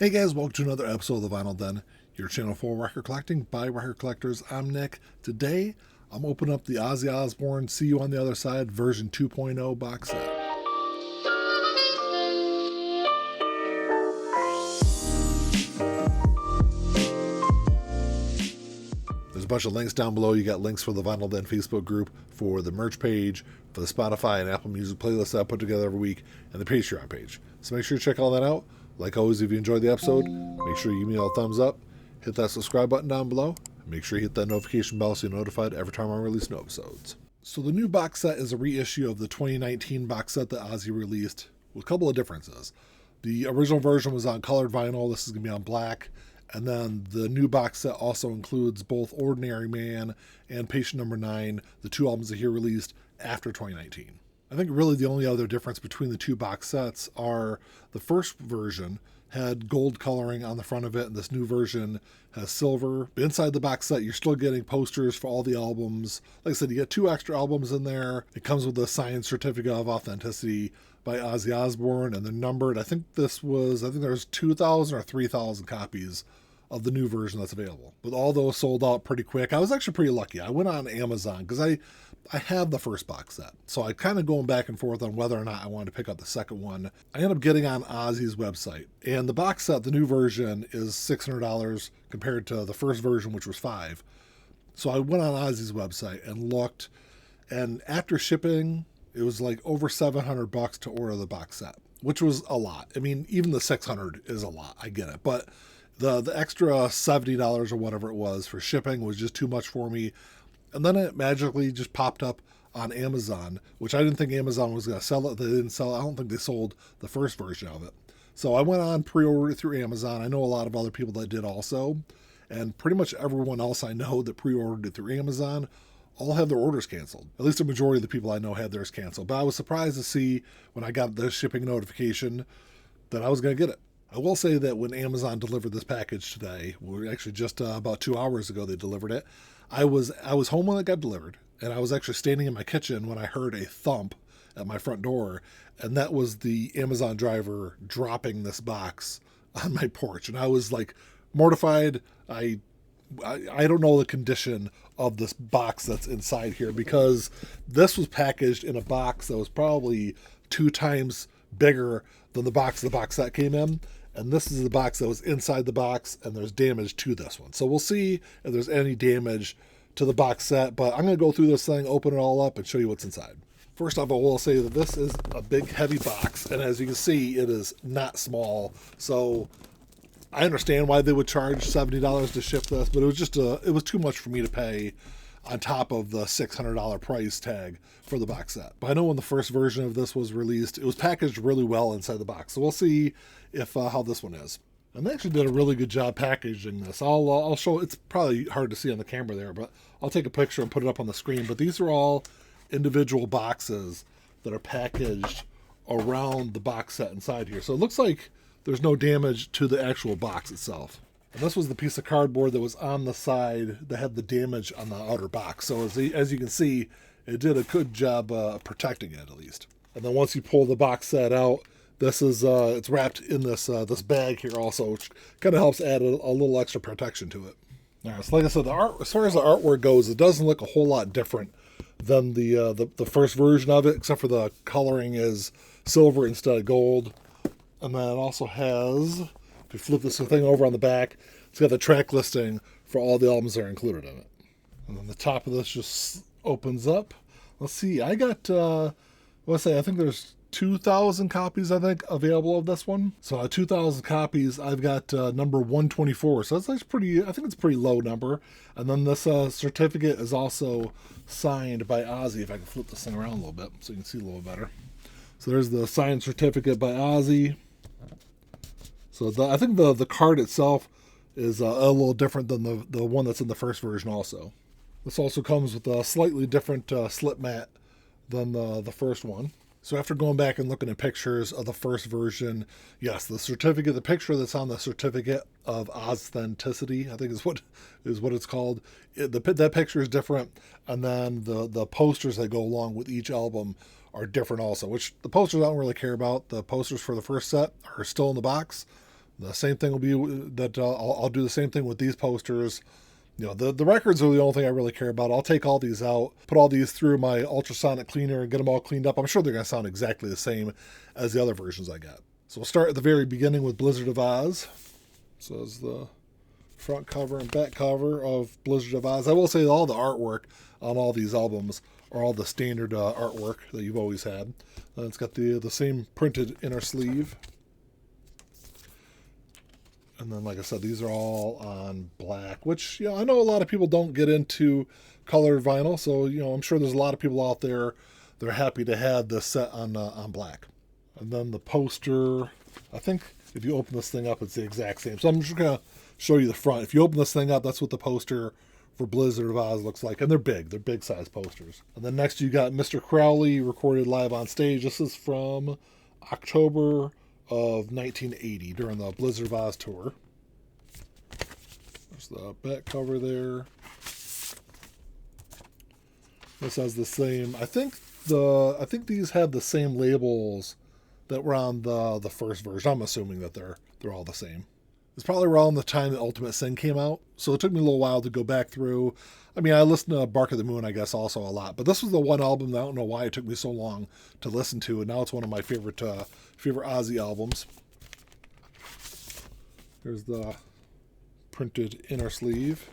Hey guys, welcome to another episode of The Vinyl Den, your channel for record collecting by record collectors. I'm Nick. Today, I'm opening up the Ozzy Osbourne See You on the Other Side version 2.0 box set. There's a bunch of links down below. You got links for the Vinyl Den Facebook group, for the merch page, for the Spotify and Apple Music playlist that I put together every week, and the Patreon page. So make sure you check all that out. Like always, if you enjoyed the episode, make sure you give me a thumbs up, hit that subscribe button down below, and make sure you hit that notification bell so you're notified every time I release new episodes. So the new box set is a reissue of the 2019 box set that Ozzy released with a couple of differences. The original version was on colored vinyl. This is going to be on black. And then the new box set also includes both Ordinary Man and Patient Number 9, the two albums that he released after 2019. I think really the only other difference between the two box sets are the first version had gold coloring on the front of it, and this new version has silver. But inside the box set, you're still getting posters for all the albums. Like I said, you get 2 extra albums in there. It comes with a signed certificate of authenticity by Ozzy Osbourne, and they're numbered. I think there's 2,000 or 3,000 copies of the new version that's available. But all those sold out pretty quick. I was actually pretty lucky. I went on Amazon because I have the first box set. So I kind of going back and forth on whether or not I wanted to pick up the second one. I ended up getting on Ozzy's website. And the box set, the new version, is $600 compared to the first version, which was $500. So I went on Ozzy's website and looked. And after shipping, it was like over $700 to order the box set, which was a lot. I mean, even the $600 is a lot. I get it. But the extra $70 or whatever it was for shipping was just too much for me. And then it magically just popped up on Amazon, which I didn't think Amazon was going to sell it. They didn't sell it. I don't think they sold the first version of it. So I went on, pre-ordered it through Amazon. I know a lot of other people that did also. And pretty much everyone else I know that pre-ordered it through Amazon all had their orders canceled. At least the majority of the people I know had theirs canceled. But I was surprised to see when I got the shipping notification that I was going to get it. I will say that when Amazon delivered this package today, actually just about 2 hours ago they delivered it, I was home when it got delivered, and I was actually standing in my kitchen when I heard a thump at my front door, and that was the Amazon driver dropping this box on my porch. And I was like mortified. I don't know the condition of this box that's inside here, because this was packaged in a box that was probably 2 times bigger than the box set came in. And this is the box that was inside the box, and there's damage to this one. So we'll see if there's any damage to the box set, but I'm going to go through this thing, open it all up, and show you what's inside. First off, I will say that this is a big, heavy box, and as you can see, it is not small. So I understand why they would charge $70 to ship this, but it was too much for me to pay on top of the $600 price tag for the box set. But I know when the first version of this was released, it was packaged really well inside the box. So we'll see if how this one is. And they actually did a really good job packaging this. I'll show. It's probably hard to see on the camera there, but I'll take a picture and put it up on the screen. But these are all individual boxes that are packaged around the box set inside here. So it looks like there's no damage to the actual box itself. And this was the piece of cardboard that was on the side that had the damage on the outer box. So as you can see, it did a good job protecting it, at least. And then once you pull the box set out, this is it's wrapped in this bag here also, which kind of helps add a little extra protection to it. All right, so like I said, as far as the artwork goes, it doesn't look a whole lot different than the first version of it, except for the coloring is silver instead of gold. And then it also has, if you flip this thing over on the back, it's got the track listing for all the albums that are included in it. And then the top of this just opens up. Let's see, I got, I think there's 2,000 copies, available of this one. So 2,000 copies, I've got number 124. So that's pretty, I think it's a pretty low number. And then this certificate is also signed by Ozzy. If I can flip this thing around a little bit so you can see a little better. So there's the signed certificate by Ozzy. So I think the card itself is a little different than the one that's in the first version also. This also comes with a slightly different slip mat than the first one. So after going back and looking at pictures of the first version, yes, the picture that's on the certificate of authenticity, I think is what it's called. That picture is different, and then the posters that go along with each album are different also, which the posters I don't really care about. The posters for the first set are still in the box. The same thing will be that I'll do the same thing with these posters. You know, the records are the only thing I really care about. I'll take all these out, put all these through my ultrasonic cleaner and get them all cleaned up. I'm sure they're going to sound exactly the same as the other versions I got. So we'll start at the very beginning with Blizzard of Oz. So it's the front cover and back cover of Blizzard of Oz. I will say all the artwork on all these albums are all the standard artwork that you've always had. It's got the same printed inner sleeve. And then, like I said, these are all on black, which, you know, I know a lot of people don't get into colored vinyl. So, you know, I'm sure there's a lot of people out there that are happy to have this set on black. And then the poster, I think if you open this thing up, it's the exact same. So I'm just going to show you the front. If you open this thing up, that's what the poster for Blizzard of Oz looks like. And they're big. They're big size posters. And then next you got Mr. Crowley recorded live on stage. This is from October of 1980 during the Blizzard of Oz tour. There's the back cover there. This has the same. I think these have the same labels that were on the first version. I'm assuming that they're all the same. It's probably around the time the Ultimate Sin came out, so it took me a little while to go back through. I mean, I listened to Bark of the Moon, I guess, also a lot, but this was the one album that I don't know why it took me so long to listen to, and now it's one of my favorite Ozzy albums. Here's the printed inner sleeve.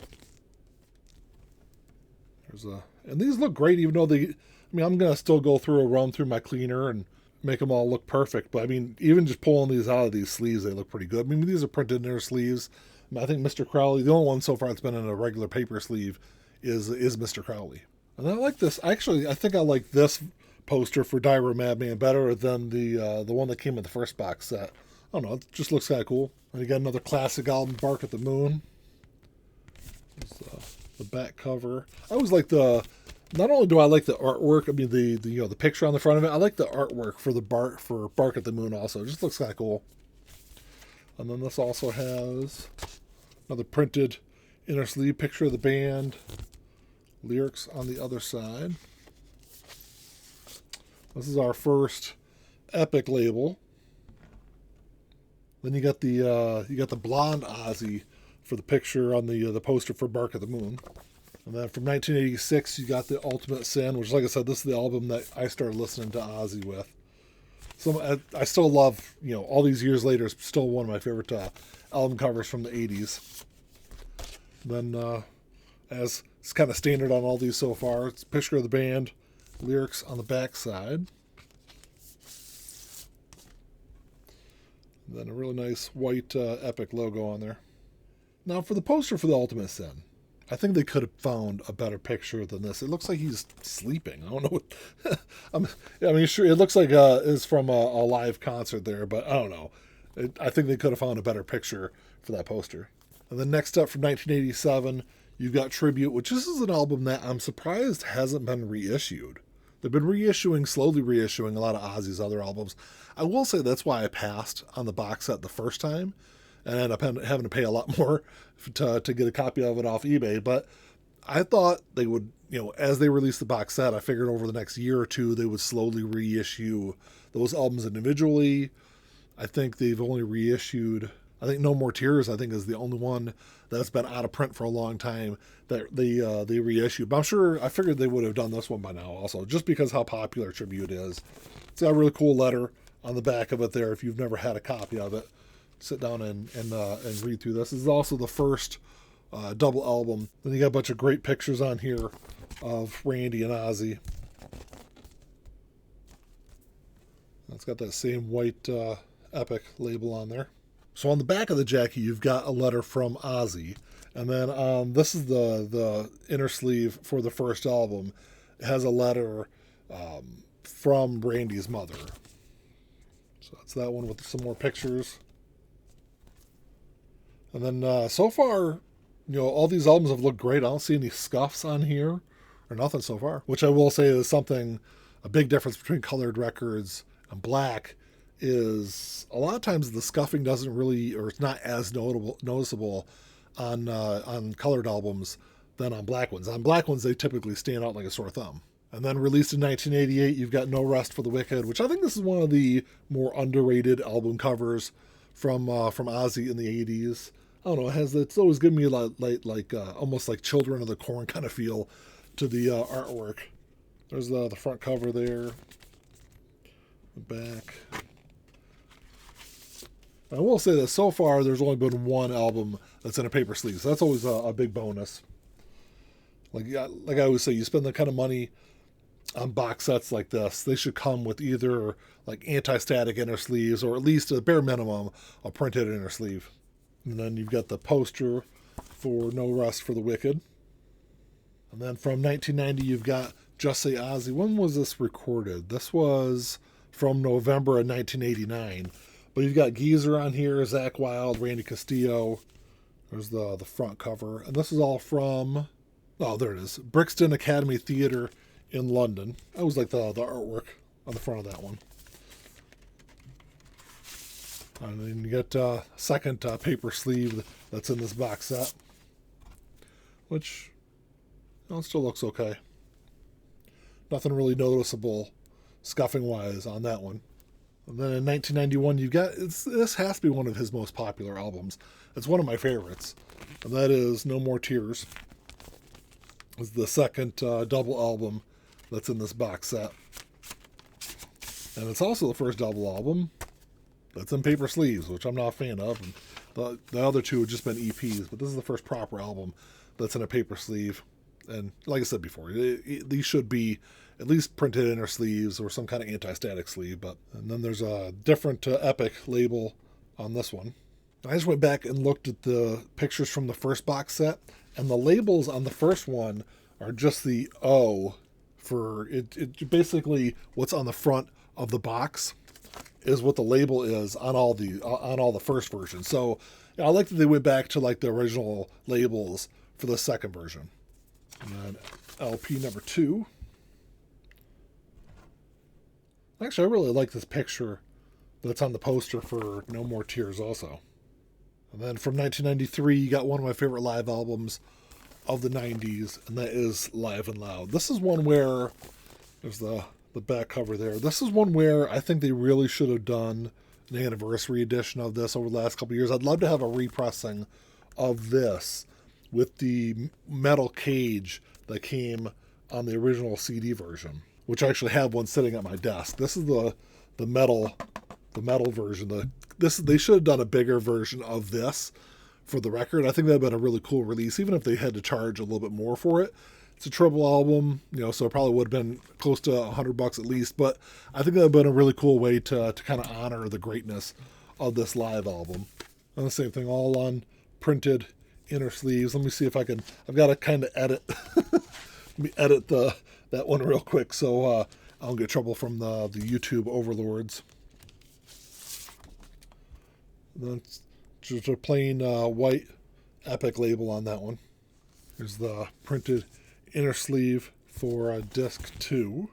And these look great, even though I'm gonna still go through a run through my cleaner and make them all look perfect. But I mean, even just pulling these out of these sleeves, they look pretty good. I mean, these are printed inner sleeves. I think Mr. Crowley, the only one so far that's been in a regular paper sleeve is Mr. Crowley. And I like this. Actually, I think I like this poster for Diary of a Madman better than the one that came with the first box set. I don't know. It just looks kind of cool. And you got another classic album, Bark at the Moon. The back cover. I always like not only do I like the artwork, I mean the picture on the front of it, I like the artwork for Bark at the Moon also. It just looks kind of cool. And then this also has another printed inner sleeve picture of the band. Lyrics on the other side. This is our first Epic label. Then you got the blonde Ozzy for the picture on the poster for Bark at the Moon. And then from 1986, you got the Ultimate Sin, which, like I said, this is the album that I started listening to Ozzy with. So I still love, all these years later, it's still one of my favorite album covers from the 80s. Then, as it's kind of standard on all these so far, it's a picture of the band, lyrics on the back side. Then a really nice white Epic logo on there. Now, for the poster for the Ultimate Sin, I think they could have found a better picture than this. It looks like he's sleeping. I don't know what... sure, it looks like it's from a live concert there, but I don't know. I think they could have found a better picture for that poster. And then next up from 1987, you've got Tribute, which this is an album that I'm surprised hasn't been reissued. They've been slowly reissuing a lot of Ozzy's other albums. I will say that's why I passed on the box set the first time and ended up having to pay a lot more to get a copy of it off eBay. But I thought they would, as they released the box set, I figured over the next year or two, they would slowly reissue those albums individually. I think they've only reissued, I think No More Tears, I think, is the only one that's been out of print for a long time that they reissued. But I figured they would have done this one by now also, just because how popular Tribute is. It's got a really cool letter on the back of it there if you've never had a copy of it. Sit down and read through this. This is also the first double album. Then you got a bunch of great pictures on here of Randy and Ozzy. It's got that same white Epic label on there. So on the back of the jacket, you've got a letter from Ozzy. And then this is the inner sleeve for the first album. It has a letter from Randy's mother. So that's that one with some more pictures. And then so far, all these albums have looked great. I don't see any scuffs on here or nothing so far, which I will say is a big difference between colored records and black is a lot of times the scuffing doesn't really, or it's not as noticeable on colored albums than on black ones. On black ones, they typically stand out like a sore thumb. And then released in 1988, you've got No Rest for the Wicked, which I think this is one of the more underrated album covers from Ozzy in the 80s. I don't know. It's always given me like almost like Children of the Corn kind of feel to the artwork. There's the front cover there, the back. I will say that so far there's only been one album that's in a paper sleeve, so that's always a big bonus. Like I always say, you spend the kind of money on box sets like this, they should come with either like anti-static inner sleeves or at least a bare minimum a printed inner sleeve. And then you've got the poster for No Rest for the Wicked. And then from 1990 you've got Just Say Ozzy. When was this recorded? This was from November of 1989. But you've got Geezer on here, Zakk Wylde, Randy Castillo. There's the front cover. And this is all from, oh, there it is, Brixton Academy Theatre in London. I always like the artwork on the front of that one. And then you get a second paper sleeve that's in this box set, which still looks okay. Nothing really noticeable scuffing-wise on that one. And then in 1991, you've got, this has to be one of his most popular albums. It's one of my favorites, and that is No More Tears. It's the second double album that's in this box set. And it's also the first double album that's in paper sleeves, which I'm not a fan of. And the other two have just been EPs, but this is the first proper album that's in a paper sleeve. And like I said before, these should be at least printed inner sleeves or some kind of anti-static sleeve. And then there's a different Epic label on this one. I just went back and looked at the pictures from the first box set, and the labels on the first one are just the O for it. Basically, what's on the front of the box is what the label is on all the first versions. So I like that they went back to like the original labels for the second version. And then LP number 2. Actually, I really like this picture that's on the poster for No More Tears also. And then from 1993, you got one of my favorite live albums of the 90s, and that is Live and Loud. This is one where, there's the back cover there. This is one where I think they really should have done an anniversary edition of this over the last couple of years. I'd love to have a repressing of this with the metal cage that came on the original CD version, which I actually have one sitting at my desk. This is the metal version. They should have done a bigger version of this for the record. I think that would have been a really cool release, even if they had to charge a little bit more for it. It's a triple album, so it probably would have been close to $100 at least, but I think that would have been a really cool way to kind of honor the greatness of this live album. And the same thing, all on printed inner sleeves. Let me see if I can, I've got to kind of edit, let me edit that one real quick so I don't get trouble from the YouTube overlords. And then just a plain white Epic label on that one. Here's the printed inner sleeve for disc 2.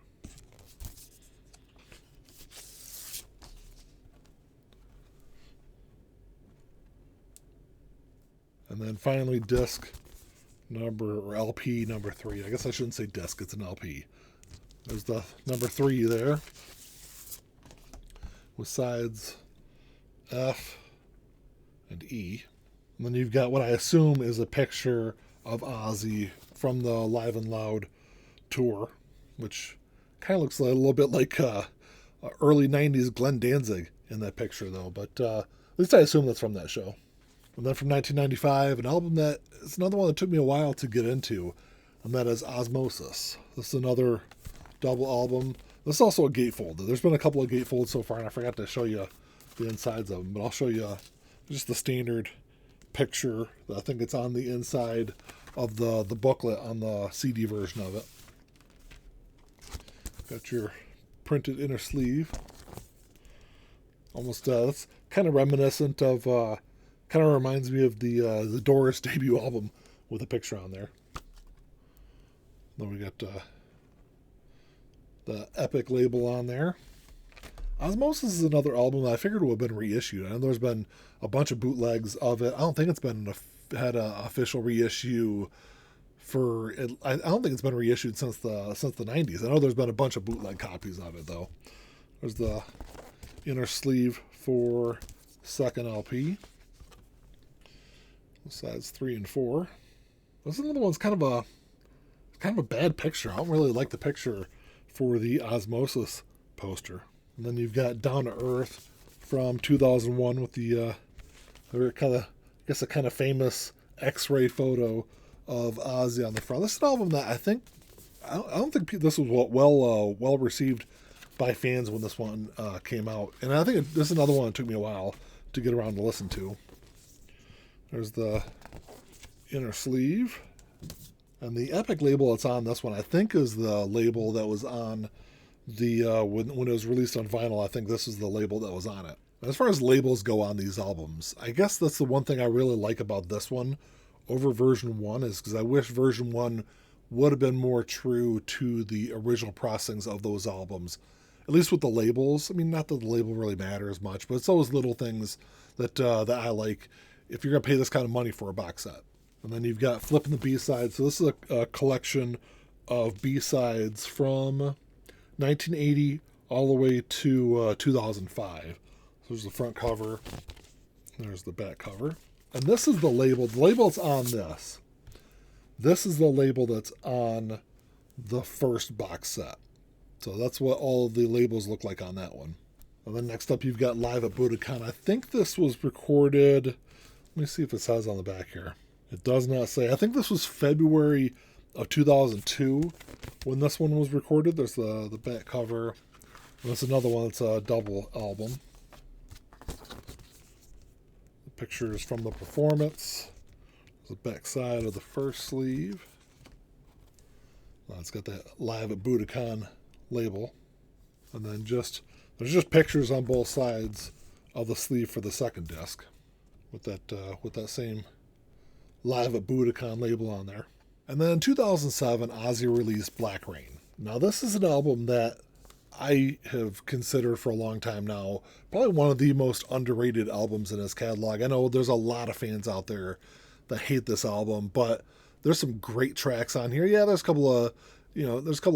And then finally disc number, or LP number 3. I guess I shouldn't say disc, it's an LP. There's the number 3 there with sides F and E. And then you've got what I assume is a picture of Ozzy from the Live and Loud tour, which kind of looks a little bit like early 90s Glenn Danzig in that picture, though. But at least I assume that's from that show. And then from 1995, an album that is another one that took me a while to get into, and that is Osmosis. This is another double album. This is also a gatefold. There's been a couple of gatefolds so far, and I forgot to show you the insides of them, but I'll show you just the standard picture. I think it's on the inside of the booklet on the CD version of it. Got your printed inner sleeve. Almost, it's kind of reminiscent of, kind of reminds me of the Doors debut album with a picture on there. Then we got the Epic label on there. Osmosis is another album that I figured would have been reissued. I know there's been a bunch of bootlegs of it. I don't think it's had an official reissue for it. I don't think it's been reissued since the 90s. I know there's been a bunch of bootleg copies of it though. There's the inner sleeve for second LP. Sides 3 and 4. This is another one's kind of a bad picture. I don't really like the picture for the Osmosis poster. And then you've got Down to Earth from 2001 with the a kind of famous X-ray photo of Ozzy on the front. This is an album that I don't think this was well received by fans when this one came out, and I think this is another one that took me a while to get around to listen to. There's the inner sleeve, and the Epic label that's on this one I think is the label that was on the when it was released on vinyl. I think this is the label that was on it. As far as labels go on these albums, I guess that's the one thing I really like about this one over version 1 is because I wish version 1 would have been more true to the original processings of those albums, at least with the labels. I mean, not that the label really matters much, but it's those little things that I like if you're going to pay this kind of money for a box set. And then you've got Flipping the B-Sides. So this is a collection of B-Sides from 1980 all the way to 2005. So there's the front cover. There's the back cover. And this is the label. The label that's on this. This is the label that's on the first box set. So that's what all of the labels look like on that one. And then next up you've got Live at Budokan. I think this was recorded... Let me see if it says on the back here. It does not say. I think this was February of 2002 when this one was recorded. There's the back cover. And there's another one that's a double album. The pictures from the performance. There's the back side of the first sleeve. It's got that Live at Budokan label. And then there's just pictures on both sides of the sleeve for the second disc with that same Live at Budokan label on there. And then in 2007, Ozzy released Black Rain. Now this is an album that I have considered for a long time now, probably one of the most underrated albums in his catalog. I know there's a lot of fans out there that hate this album, but there's some great tracks on here. Yeah, there's a couple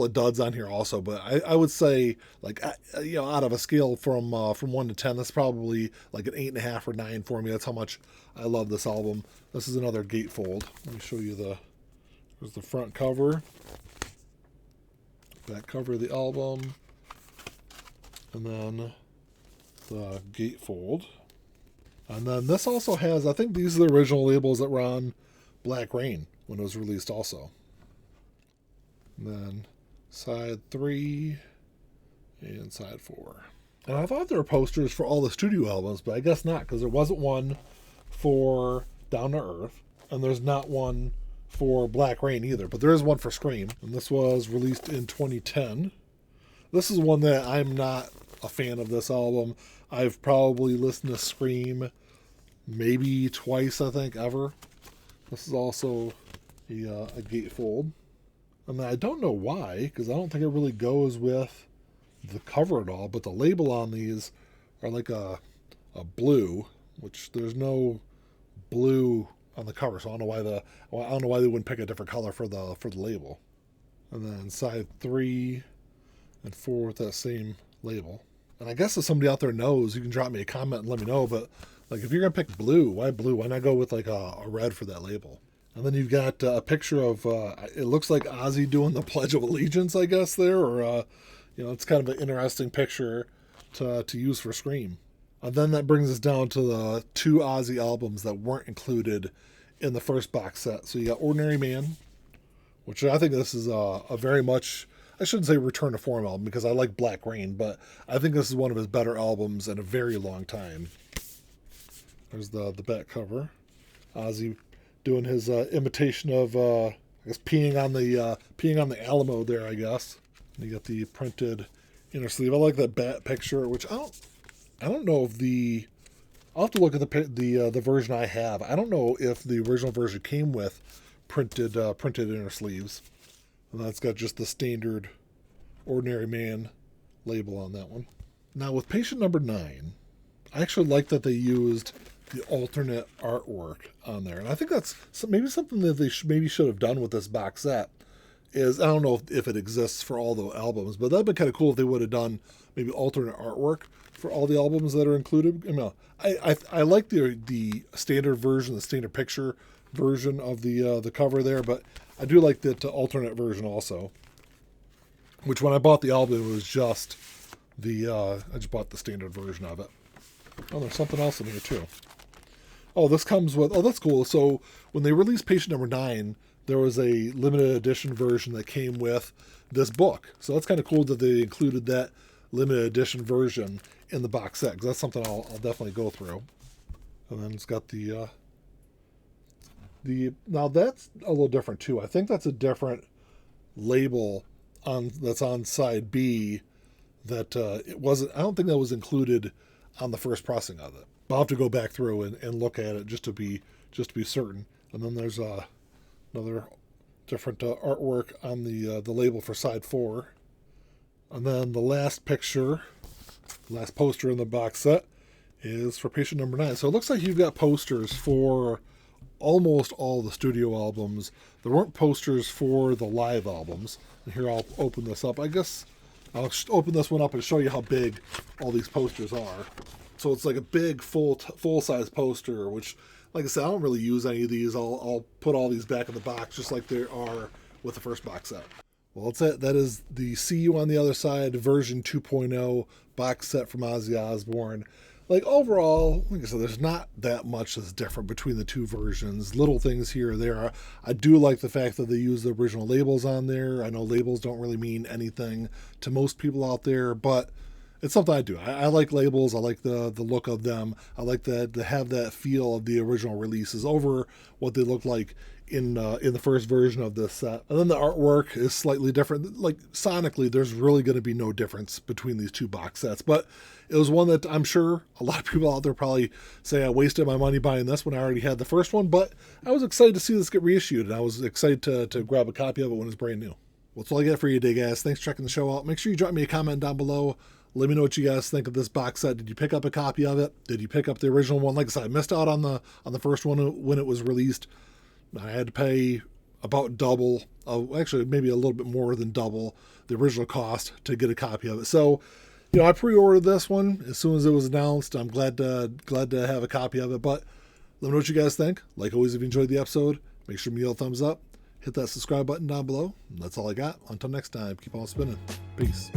of duds on here also, but I would say, like, out of a scale from 1 to 10, that's probably like an 8.5 or 9 for me. That's how much I love this album. This is another gatefold. Let me show you there's the front cover, back cover of the album, and then the gatefold. And then this also has, I think these are the original labels that were on Black Rain when it was released also. And then side 3 and side 4. And I thought there were posters for all the studio albums, but I guess not, because there wasn't one for Down to Earth, and there's not one for Black Rain either, but there is one for Scream, and this was released in 2010. This is one that I'm not a fan of this album. I've probably listened to Scream maybe twice, I think, ever. This is also a gatefold. And I don't know why, because I don't think it really goes with the cover at all, but the label on these are like a blue, which there's no blue on the cover, so I don't know why they wouldn't pick a different color for the label. And then side 3 and 4 with that same label. And I guess if somebody out there knows, you can drop me a comment and let me know, but like if you're gonna pick blue? Why not go with like a red for that label? And then you've got a picture of, it looks like Ozzy doing the Pledge of Allegiance, I guess, there. Or, it's kind of an interesting picture to use for Scream. And then that brings us down to the 2 Ozzy albums that weren't included in the first box set. So you got Ordinary Man, which I think this is a very much, I shouldn't say return to form album because I like Black Rain, but I think this is one of his better albums in a very long time. There's the back cover. Ozzy doing his imitation of, I guess, peeing on the Alamo there, I guess. And you got the printed inner sleeve. I like that bat picture, which I don't know if I'll have to look at the version I have. I don't know if the original version came with printed inner sleeves. And that's got just the standard Ordinary Man label on that one. Now with patient number 9, I actually like that they used the alternate artwork on there. And I think that's maybe something that they should have done with this box set. is, I don't know if it exists for all the albums, but that'd be kind of cool if they would have done maybe alternate artwork for all the albums that are included. I like the standard version, the standard picture version of the cover there, but I do like the alternate version also. Which when I bought the album, it was just I just bought the standard version of it. Oh, there's something else in here too. Oh, this comes with, oh, that's cool. So when they released Patient Number 9, there was a limited edition version that came with this book. So that's kind of cool that they included that limited edition version in the box set, because that's something I'll definitely go through. And then it's got the now that's a little different too. I think that's a different label that's on side B that it wasn't. I don't think that was included on the first pressing of it. I'll have to go back through and look at it just to be certain. And then there's another different artwork on the label for side 4. And then the last picture, last poster in the box set is for Patient Number 9. So it looks like you've got posters for almost all the studio albums. There weren't posters for the live albums. And here, I'll open this up. I guess I'll open this one up and show you how big all these posters are. So it's like a big full-size poster, which, like I said, I don't really use any of these. I'll put all these back in the box just like they are with the first box set. Well, that's it. That is the See You on the Other Side version 2.0 box set from Ozzy Osbourne. Like, overall, like I said, there's not that much that's different between the two versions. Little things here or there. I do like the fact that they use the original labels on there. I know labels don't really mean anything to most people out there, but it's something I do. I like labels. I like the look of them. I like to have that feel of the original releases over what they look like in the first version of this set. And then the artwork is slightly different. Like, sonically, there's really going to be no difference between these two box sets. But it was one that I'm sure a lot of people out there probably say I wasted my money buying this when I already had the first one. But I was excited to see this get reissued, and I was excited to grab a copy of it when it's brand new. Well, that's all I got for you today, guys. Thanks for checking the show out. Make sure you drop me a comment down below. Let me know what you guys think of this box set. Did you pick up a copy of it? Did you pick up the original one? Like I said, I missed out on the first one when it was released. I had to pay about double, actually maybe a little bit more than double the original cost to get a copy of it. So, I pre-ordered this one as soon as it was announced. I'm glad to have a copy of it. But let me know what you guys think. Like always, if you enjoyed the episode, make sure to give me a thumbs up. Hit that subscribe button down below. And that's all I got. Until next time, keep on spinning. Peace.